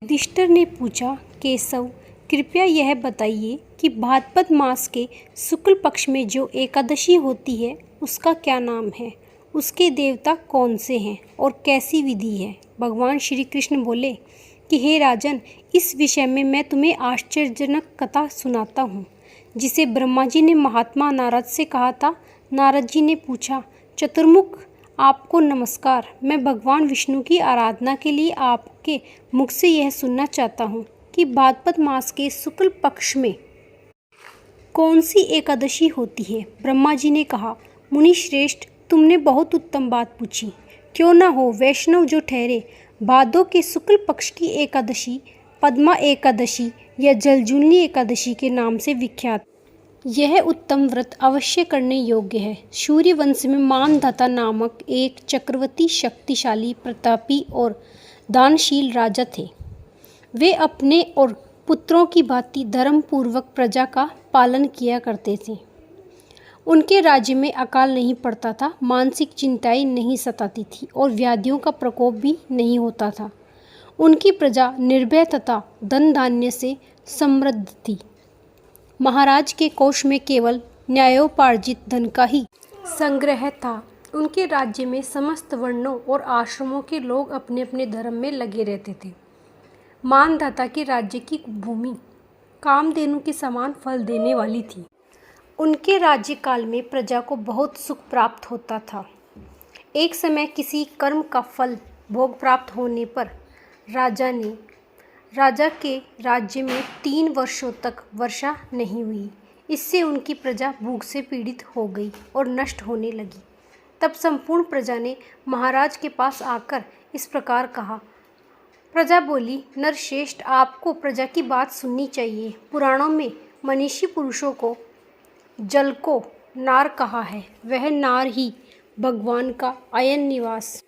युधिष्ठिर ने पूछा, केशव, कृपया यह बताइए कि भाद्रपद मास के शुक्ल पक्ष में जो एकादशी होती है उसका क्या नाम है, उसके देवता कौन से हैं और कैसी विधि है। भगवान श्री कृष्ण बोले कि हे राजन, इस विषय में मैं तुम्हें आश्चर्यजनक कथा सुनाता हूँ जिसे ब्रह्मा जी ने महात्मा नारद से कहा था। नारद जी ने पूछा, चतुर्मुख, आपको नमस्कार। मैं भगवान विष्णु की आराधना के लिए आपके मुख से यह सुनना चाहता हूँ कि भाद्रपद मास के शुक्ल पक्ष में कौन सी एकादशी होती है। ब्रह्मा जी ने कहा, मुनि श्रेष्ठ, तुमने बहुत उत्तम बात पूछी। क्यों न हो वैष्णव जो ठहरे, भादों के शुक्ल पक्ष की एकादशी पद्मा एकादशी या जलजूलनी एकादशी के नाम से विख्यात। यह उत्तम व्रत अवश्य करने योग्य है। सूर्य वंश में मानधाता नामक एक चक्रवर्ती शक्तिशाली, प्रतापी और दानशील राजा थे। वे अपने और पुत्रों की भांति धर्मपूर्वक प्रजा का पालन किया करते थे। उनके राज्य में अकाल नहीं पड़ता था, मानसिक चिंताएं नहीं सताती थी और व्याधियों का प्रकोप भी नहीं होता था। उनकी प्रजा निर्भय तथा धन धान्य से समृद्ध थी। महाराज के कोष में केवल न्यायोपार्जित धन का ही संग्रह था। उनके राज्य में समस्त वर्णों और आश्रमों के लोग अपने अपने धर्म में लगे रहते थे। मानधाता के राज्य की भूमि कामधेनु के समान फल देने वाली थी। उनके राज्यकाल में प्रजा को बहुत सुख प्राप्त होता था। एक समय किसी कर्म का फल भोग प्राप्त होने पर राजा के राज्य में 3 वर्षों तक वर्षा नहीं हुई। इससे उनकी प्रजा भूख से पीड़ित हो गई और नष्ट होने लगी। तब संपूर्ण प्रजा ने महाराज के पास आकर इस प्रकार कहा। प्रजा बोली, नरश्रेष्ठ, आपको प्रजा की बात सुननी चाहिए। पुराणों में मनीषी पुरुषों को जल को नार कहा है। वह नार ही भगवान का अयन निवास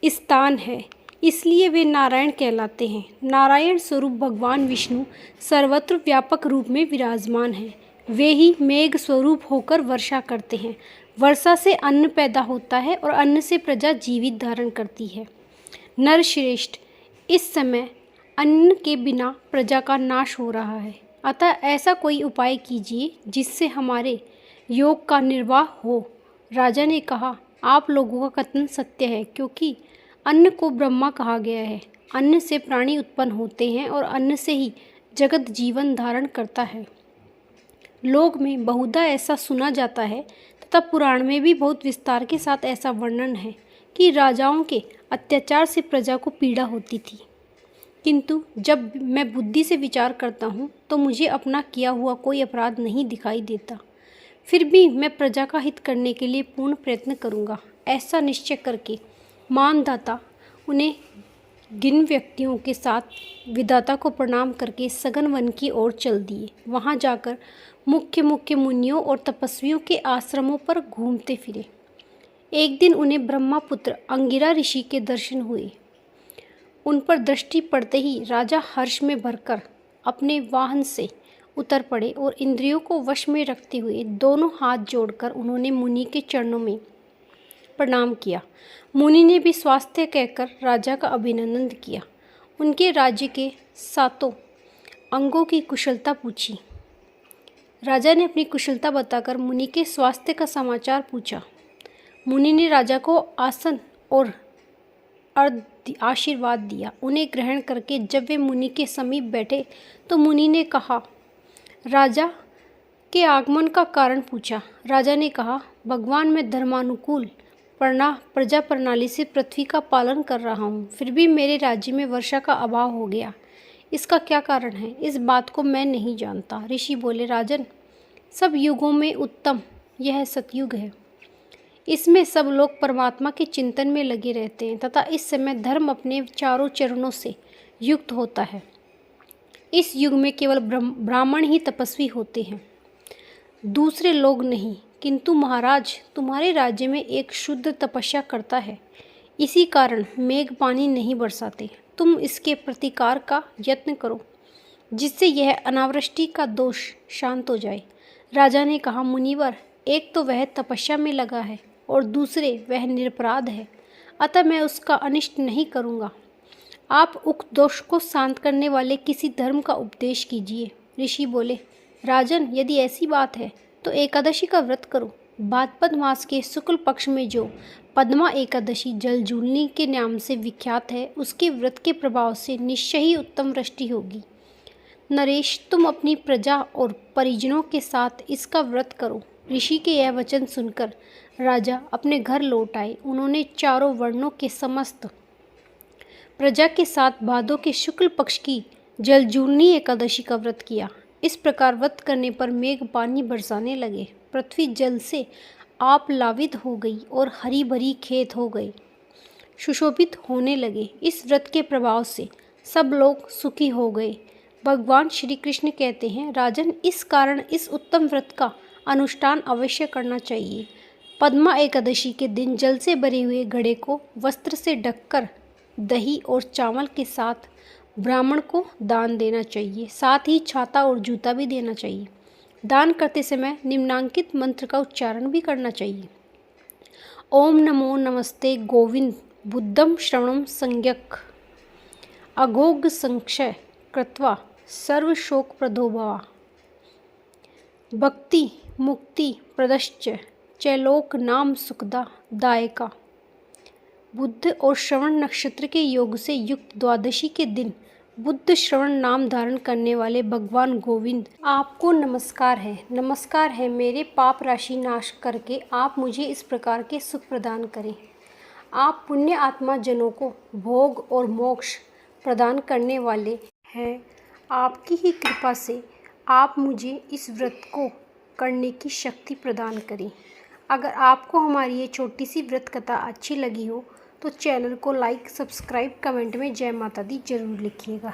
स्थान है, इसलिए वे नारायण कहलाते हैं। नारायण स्वरूप भगवान विष्णु सर्वत्र व्यापक रूप में विराजमान हैं। वे ही मेघ स्वरूप होकर वर्षा करते हैं। वर्षा से अन्न पैदा होता है और अन्न से प्रजा जीवित धारण करती है। नरश्रेष्ठ, इस समय अन्न के बिना प्रजा का नाश हो रहा है, अतः ऐसा कोई उपाय कीजिए जिससे हमारे योग का निर्वाह हो। राजा ने कहा, आप लोगों का कथन सत्य है, क्योंकि अन्न को ब्रह्मा कहा गया है। अन्न से प्राणी उत्पन्न होते हैं और अन्न से ही जगत जीवन धारण करता है। लोक में बहुधा ऐसा सुना जाता है तथा पुराण में भी बहुत विस्तार के साथ ऐसा वर्णन है कि राजाओं के अत्याचार से प्रजा को पीड़ा होती थी। किंतु जब मैं बुद्धि से विचार करता हूँ तो मुझे अपना किया हुआ कोई अपराध नहीं दिखाई देता। फिर भी मैं प्रजा का हित करने के लिए पूर्ण प्रयत्न करूँगा। ऐसा निश्चय करके मानधाता उन्हें गिन व्यक्तियों के साथ विधाता को प्रणाम करके सघन वन की ओर चल दिए। वहाँ जाकर मुख्य मुनियों और तपस्वियों के आश्रमों पर घूमते फिरे। एक दिन उन्हें ब्रह्मपुत्र अंगिरा ऋषि के दर्शन हुए। उन पर दृष्टि पड़ते ही राजा हर्ष में भरकर अपने वाहन से उतर पड़े और इंद्रियों को वश में रखते हुए दोनों हाथ जोड़कर उन्होंने मुनि के चरणों में प्रणाम किया। मुनि ने भी स्वास्थ्य कहकर राजा का अभिनंदन किया। उनके राज्य के 7 अंगों की कुशलता पूछी। राजा ने अपनी कुशलता बताकर मुनि के स्वास्थ्य का समाचार पूछा। मुनि ने राजा को आसन और आशीर्वाद दिया। उन्हें ग्रहण करके जब वे मुनि के समीप बैठे तो मुनि ने कहा, राजा के आगमन का कारण पूछा। राजा ने कहा, भगवान, मैं धर्मानुकूल प्रजा प्रणाली से पृथ्वी का पालन कर रहा हूँ, फिर भी मेरे राज्य में वर्षा का अभाव हो गया। इसका क्या कारण है, इस बात को मैं नहीं जानता। ऋषि बोले, राजन, सब युगों में उत्तम यह सतयुग है। इसमें सब लोग परमात्मा के चिंतन में लगे रहते हैं तथा इस समय धर्म अपने चारों चरणों से युक्त होता है। इस युग में केवल ब्राह्मण ही तपस्वी होते हैं, दूसरे लोग नहीं। किंतु महाराज, तुम्हारे राज्य में एक शुद्ध तपस्या करता है, इसी कारण मेघ पानी नहीं बरसाते। तुम इसके प्रतिकार का यत्न करो जिससे यह अनावृष्टि का दोष शांत हो जाए। राजा ने कहा, मुनिवर, एक तो वह तपस्या में लगा है और दूसरे वह निरपराध है, अतः मैं उसका अनिष्ट नहीं करूँगा। आप उक्त दोष को शांत करने वाले किसी धर्म का उपदेश कीजिए। ऋषि बोले, राजन, यदि ऐसी बात है तो एकादशी का व्रत करो। भाद्रपद मास के शुक्ल पक्ष में जो पद्मा एकादशी जलजूलनी के नाम से विख्यात है, उसके व्रत के प्रभाव से निश्चय ही उत्तम वृष्टि होगी। नरेश, तुम अपनी प्रजा और परिजनों के साथ इसका व्रत करो। ऋषि के यह वचन सुनकर राजा अपने घर लौट आए। उन्होंने चारों वर्णों के समस्त प्रजा के साथ भादों के शुक्ल पक्ष की जलजूलनी एकादशी का व्रत किया। इस प्रकार व्रत करने पर मेघ पानी बरसाने लगे, पृथ्वी जल से आप्लावित हो गई और हरी भरी खेत हो गए, सुशोभित होने लगे। इस व्रत के प्रभाव से सब लोग सुखी हो गए। भगवान श्री कृष्ण कहते हैं, राजन, इस कारण इस उत्तम व्रत का अनुष्ठान अवश्य करना चाहिए। पद्मा एकादशी के दिन जल से भरे हुए घड़े को वस्त्र से ढककर दही और चावल के साथ ब्राह्मण को दान देना चाहिए। साथ ही छाता और जूता भी देना चाहिए। दान करते समय निम्नांकित मंत्र का उच्चारण भी करना चाहिए। ओम नमो नमस्ते गोविंद बुद्धम श्रवणम संज्ञक अघोघ संक्षय कृत्वा सर्व शोक प्रदोभवा भक्ति मुक्ति प्रदश्च चैलोक नाम सुखदा दायका। बुद्ध और श्रवण नक्षत्र के योग से युक्त द्वादशी के दिन बुद्ध श्रवण नाम धारण करने वाले भगवान गोविंद आपको नमस्कार है। मेरे पाप राशि नाश करके आप मुझे इस प्रकार के सुख प्रदान करें। आप पुण्य आत्मा जनों को भोग और मोक्ष प्रदान करने वाले हैं। आपकी ही कृपा से आप मुझे इस व्रत को करने की शक्ति प्रदान करें। अगर आपको हमारी ये छोटी सी व्रत कथा अच्छी लगी हो तो चैनल को लाइक, सब्सक्राइब, कमेंट में जय माता दी जरूर लिखिएगा।